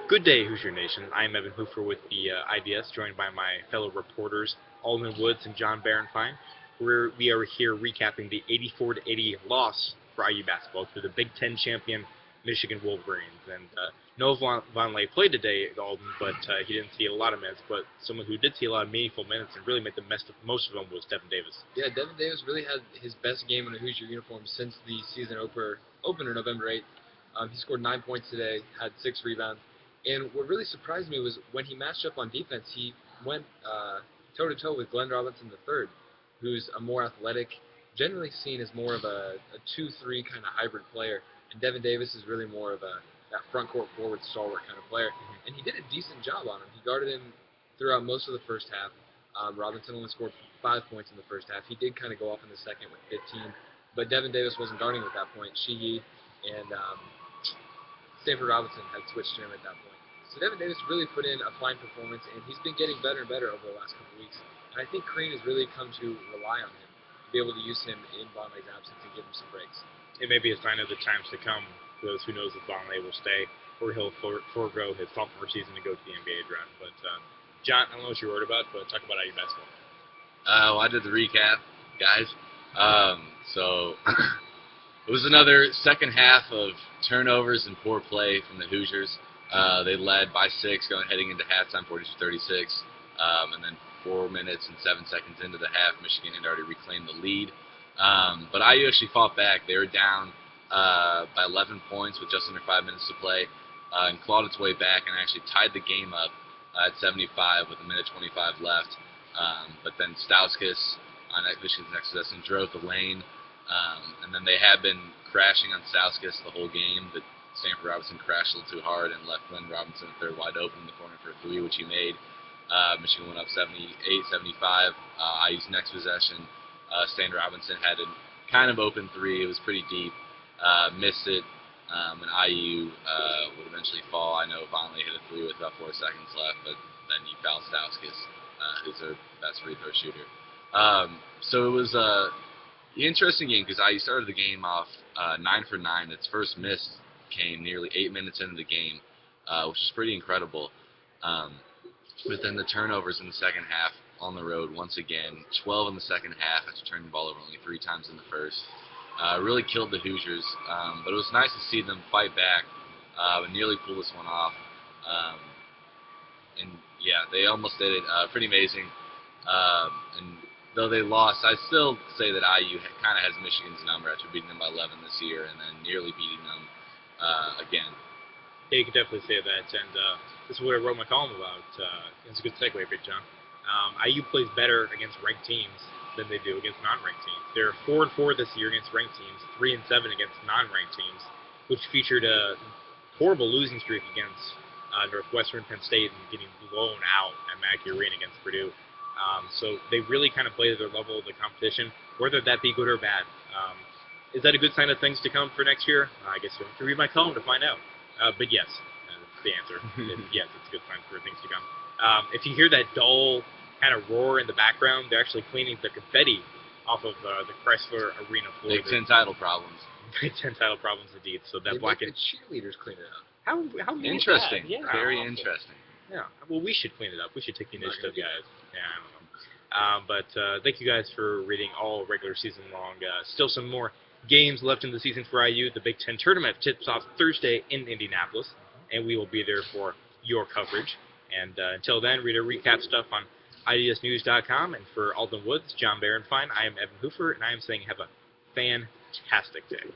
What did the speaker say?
Good day, Hoosier Nation. I'm Evan Hoopfer with the IDS, joined by my fellow reporters, Alden Woods and John Bauernfeind. We are here recapping the 84-80 loss for IU basketball to the Big Ten champion Michigan Wolverines. And Noah Vonleh played today at Alden, but he didn't see a lot of minutes. But someone who did see a lot of meaningful minutes and really made the most of them was Devin Davis. Yeah, Devin Davis really had his best game in a Hoosier uniform since the season opener November 8th. He scored 9 points today, had 6 rebounds. And what really surprised me was when he matched up on defense, he went toe-to-toe with Glenn Robinson III, who's a more athletic, generally seen as more of a 2-3 kind of hybrid player. And Devin Davis is really more of that front court forward stalwart kind of player. And he did a decent job on him. He guarded him throughout most of the first half. Robinson only scored 5 points in the first half. He did kind of go off in the second with 15. But Devin Davis wasn't guarding him at that point. Sheehy and Stanford Robinson had switched to him at that point. So Devin Davis really put in a fine performance, and he's been getting better and better over the last couple of weeks. And I think Crean has really come to rely on him to be able to use him in Vonleh's absence and give him some breaks. It may be a sign of the times to come, because who knows if Vonleh will stay or he'll forego his sophomore season to go to the NBA draft. But John, I don't know what you're worried about, but talk about IU basketball. Well, I did the recap, guys. So it was another second half of turnovers and poor play from the Hoosiers. They led by 6 heading into halftime, 42-36. And then 4 minutes and 7 seconds into the half, Michigan had already reclaimed the lead. But IU actually fought back. They were down by 11 points with just under 5 minutes to play and clawed its way back and actually tied the game up at 75 with a minute 25 left. But then Stauskas on Michigan's next possession drove the lane. And then they had been crashing on Stauskas the whole game, but Stanford Robinson crashed a little too hard and left Glenn Robinson III wide open in the corner for a 3, which he made. Michigan went up 78-75. IU's next possession, Stanford Robinson had a kind of open 3. It was pretty deep. Missed it, and IU would eventually fall. I know Vonleh hit a 3 with about 4 seconds left, but then he fouled Stauskas, who's their best free throw shooter. So it was an interesting game because IU started the game off 9 for 9. Its first miss came nearly 8 minutes into the game, which is pretty incredible. But then the turnovers in the second half on the road once again, 12 in the second half after turning the ball over only 3 times in the first. Really killed the Hoosiers, but it was nice to see them fight back and nearly pull this one off. And yeah, they almost did it. Pretty amazing. And though they lost, I still say that IU kind of has Michigan's number after beating them by 11 this year and then nearly beating them again. Yeah, you can definitely say that, and this is what I wrote my column about. It's a good segue, Big John. IU plays better against ranked teams than they do against non-ranked teams. They're 4-4 this year against ranked teams, 3-7 against non-ranked teams, which featured a horrible losing streak against Northwestern, Penn State, and getting blown out at Mackey Arena against Purdue. So they really kind of play to their level of the competition, whether that be good or bad. Is that a good sign of things to come for next year? I guess you'll have to read my column to find out. But yes, that's the answer. Yes, it's a good sign for things to come. If you hear that dull kind of roar in the background, they're actually cleaning the confetti off of the Chrysler Arena floor. Big Ten title problems. Big Ten title problems indeed. So that black and the cheerleaders clean it up. How interesting. Yeah, very interesting. Yeah. Well, we should clean it up. We should take the initiative, guys. Yeah, I don't know. But thank you guys for reading all regular season long. Still some more games left in the season for IU. The Big Ten tournament tips off Thursday in Indianapolis, and we will be there for your coverage. And until then, read our recap stuff on IDSnews.com. And for Alden Woods, John Bauernfeind, I am Evan Hoopfer, and I am saying have a fantastic day.